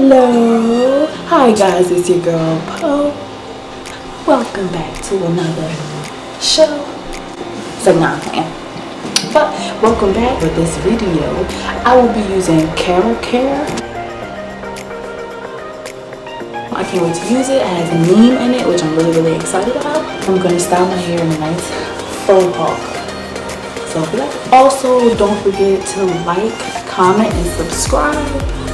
Hello, hi guys, it's your girl Po. Welcome back to another show. So nah, man. But welcome back. With this video, I will be using KeraCare. I can't wait to use it. It has a meme in it, which I'm really excited about. I'm gonna style my hair in a nice FROhawk. So if you like, also don't forget to like, comment, and subscribe.